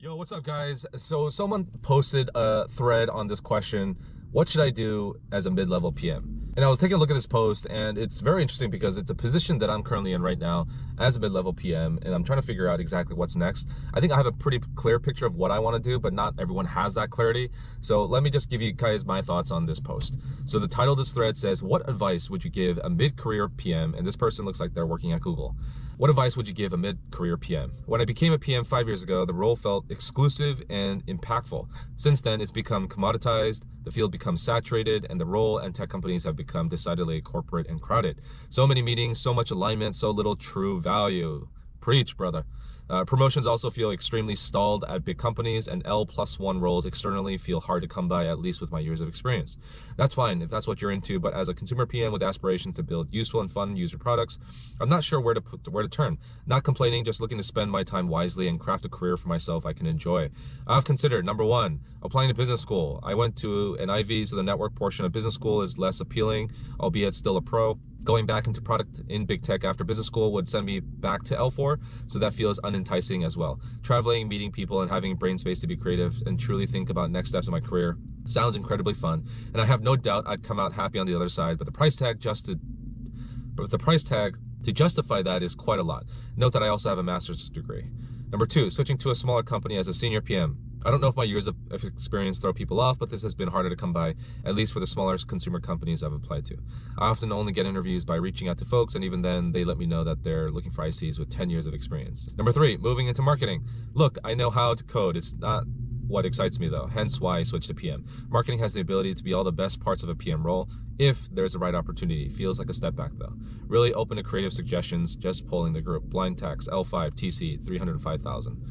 Yo, what's up, guys? So someone posted a thread on this question: what should I do as a mid-level PM? And I was taking a look at this post, and it's very interesting because it's a position that I'm currently in right now as a mid-level PM, and I'm trying to figure out exactly what's next. I think I have a pretty clear picture of what I want to do, but not everyone has that clarity. So let me just give you guys my thoughts on this post. So the title of this thread says, what advice would you give a mid-career PM? And this person looks like they're working at Google. What advice would you give a mid-career PM? When I became a PM 5 years ago, the role felt exclusive and impactful. Since then, it's become commoditized, the field becomes saturated, and the role and tech companies have become decidedly corporate and crowded. So many meetings, so much alignment, so little true value. Preach, brother. Promotions also feel extremely stalled at big companies, and L+1 roles externally feel hard to come by, at least with my years of experience. That's fine if that's what you're into, but as a consumer PM with aspirations to build useful and fun user products, I'm not sure where to turn. Not complaining, just looking to spend my time wisely and craft a career for myself I can enjoy. I've considered, number one, applying to business school. I went to an IB, so the network portion of business school is less appealing, albeit still a pro. Going back into product in big tech after business school would send me back to L4, so that feels unenticing as well. Traveling, meeting people, and having brain space to be creative and truly think about next steps in my career sounds incredibly fun, and I have no doubt I'd come out happy on the other side, but the price tag to justify that is quite a lot. Note that I also have a master's degree. Number two, switching to a smaller company as a senior PM. I don't know if my years of experience throw people off, but this has been harder to come by, at least for the smaller consumer companies I've applied to. I often only get interviews by reaching out to folks, and even then, they let me know that they're looking for ICs with 10 years of experience. Number three, moving into marketing. Look, I know how to code. It's not what excites me though, hence why I switched to PM. Marketing has the ability to be all the best parts of a PM role if there's the right opportunity. Feels like a step back though. Really open to creative suggestions, just polling the group. Blind tax, L5, TC, 305,000.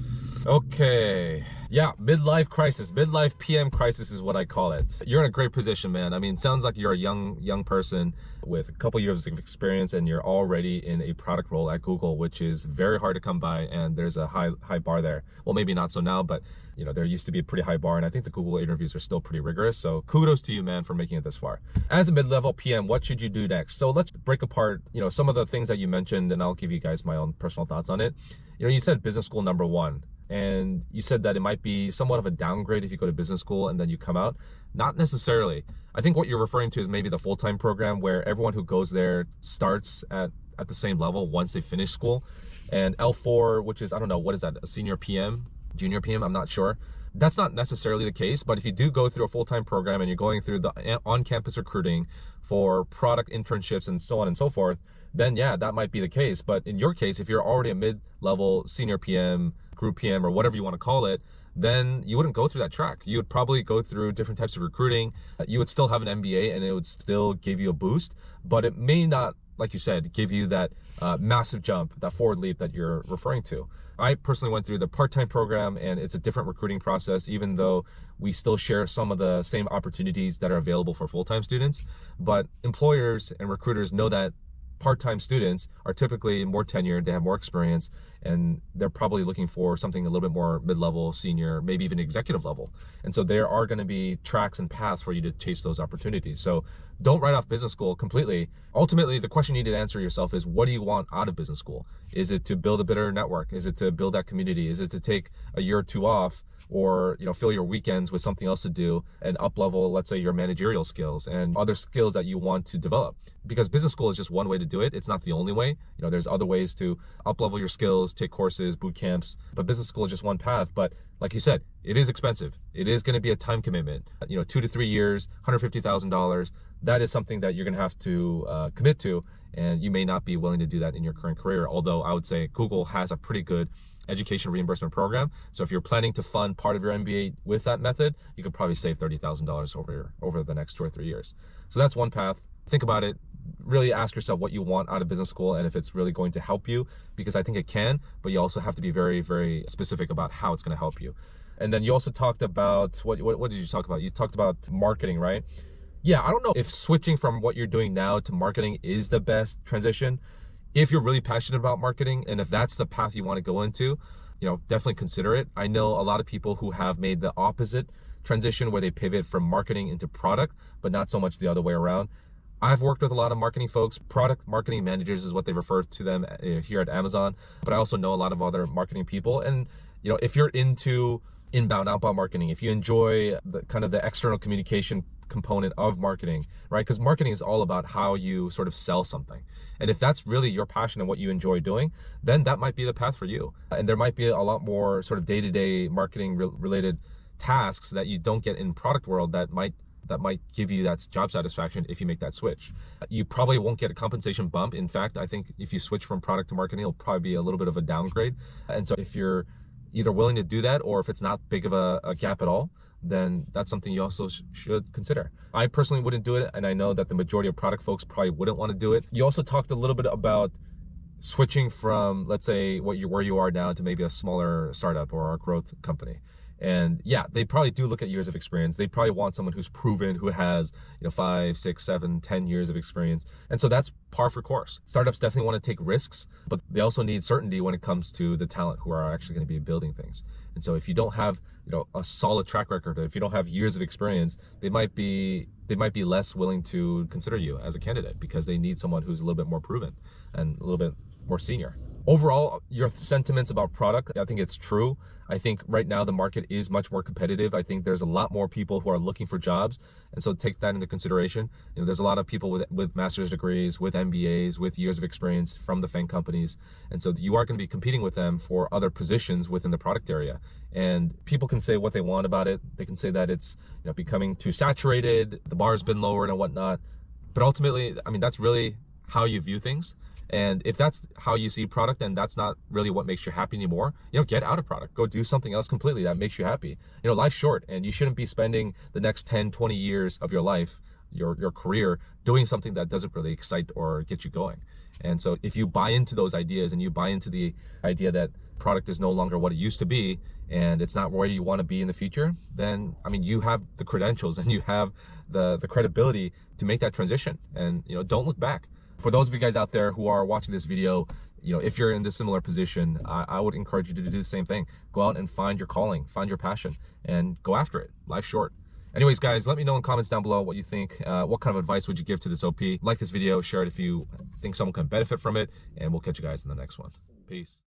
Okay, yeah, midlife crisis. Midlife PM crisis is what I call it. You're in a great position, man. I mean, sounds like you're a young person with a couple years of experience, and you're already in a product role at Google, which is very hard to come by, and there's a high bar there. Well, maybe not so now, but you know, there used to be a pretty high bar, and I think the Google interviews are still pretty rigorous. So kudos to you, man, for making it this far. As a mid-level PM, what should you do next? So let's break apart, you know, some of the things that you mentioned, and I'll give you guys my own personal thoughts on it. You know, you said business school number one, and you said that it might be somewhat of a downgrade if you go to business school and then you come out. Not necessarily. I think what you're referring to is maybe the full-time program where everyone who goes there starts at the same level once they finish school. And L4, which is, I don't know, what is that, a senior PM? Junior PM, I'm not sure. That's not necessarily the case, but if you do go through a full-time program and you're going through the on-campus recruiting for product internships and so on and so forth, then yeah, that might be the case. But in your case, if you're already a mid-level senior PM, group PM, or whatever you want to call it, then you wouldn't go through that track. You would probably go through different types of recruiting. You would still have an MBA and it would still give you a boost, but it may not, like you said, give you that massive jump, that forward leap that you're referring to. I personally went through the part-time program, and it's a different recruiting process, even though we still share some of the same opportunities that are available for full-time students. But employers and recruiters know that part-time students are typically more tenured, they have more experience, and they're probably looking for something a little bit more mid-level, senior, maybe even executive level. And so there are going to be tracks and paths for you to chase those opportunities. So don't write off business school completely. Ultimately, the question you need to answer yourself is, what do you want out of business school? Is it to build a better network? Is it to build that community? Is it to take a year or two off, or you know, fill your weekends with something else to do and up level, let's say, your managerial skills and other skills that you want to develop? Because business school is just one way to do it. It's not the only way. You know, there's other ways to up level your skills, take courses, boot camps, but business school is just one path. But like you said, it is expensive. It is going to be a time commitment. You know, 2 to 3 years, $150,000. That is something that you're going to have to commit to, and you may not be willing to do that in your current career. Although I would say Google has a pretty good education reimbursement program. So if you're planning to fund part of your MBA with that method, you could probably save $30,000 over the next 2 or 3 years. So that's one path. Think about it. Really ask yourself what you want out of business school and if it's really going to help you, because I think it can, but you also have to be very, very specific about how it's going to help you. And then you also talked about, what did you talk about? You talked about marketing, right? Yeah, I don't know if switching from what you're doing now to marketing is the best transition. If you're really passionate about marketing, and if that's the path you want to go into, you know, definitely consider it. I know a lot of people who have made the opposite transition, where they pivot from marketing into product, but not so much the other way around. I've worked with a lot of marketing folks. Product marketing managers is what they refer to them here at Amazon, but I also know a lot of other marketing people. And if you're into inbound, outbound marketing, if you enjoy the kind of the external communication component of marketing, right? Because marketing is all about how you sort of sell something. And if that's really your passion and what you enjoy doing, then that might be the path for you. And there might be a lot more sort of day-to-day marketing related tasks that you don't get in product world that might give you that job satisfaction if you make that switch. You probably won't get a compensation bump. In fact, I think if you switch from product to marketing, it'll probably be a little bit of a downgrade. And so if you're either willing to do that, or if it's not big of a gap at all, then that's something you also should consider. I personally wouldn't do it, and I know that the majority of product folks probably wouldn't want to do it. You also talked a little bit about switching from, let's say, where you are now to maybe a smaller startup or a growth company. And yeah, they probably do look at years of experience. They probably want someone who's proven, who has 5, 6, 7, 10 years of experience. And so that's par for course. Startups definitely want to take risks, but they also need certainty when it comes to the talent who are actually going to be building things. And so if you don't have a solid track record, if you don't have years of experience, they might be less willing to consider you as a candidate, because they need someone who's a little bit more proven and a little bit more senior. Overall, your sentiments about product, I think it's true. I think right now the market is much more competitive. I think there's a lot more people who are looking for jobs. And so take that into consideration. There's a lot of people with master's degrees, with MBAs, with years of experience from the FANG companies. And so you are going to be competing with them for other positions within the product area. And people can say what they want about it. They can say that it's becoming too saturated, the bar's been lowered and whatnot. But ultimately, I mean, that's really how you view things. And if that's how you see product and that's not really what makes you happy anymore, get out of product. Go do something else completely that makes you happy. Life's short, and you shouldn't be spending the next 10, 20 years of your life, your career, doing something that doesn't really excite or get you going. And so if you buy into those ideas, and you buy into the idea that product is no longer what it used to be, and it's not where you want to be in the future, then, I mean, you have the credentials and you have the credibility to make that transition. And, don't look back. For those of you guys out there who are watching this video, if you're in this similar position, I would encourage you to do the same thing. Go out and find your calling, find your passion, and go after it. Life's short. Anyways, guys, let me know in comments down below what you think. What kind of advice would you give to this OP? Like this video, share it if you think someone can benefit from it, and we'll catch you guys in the next one. Peace.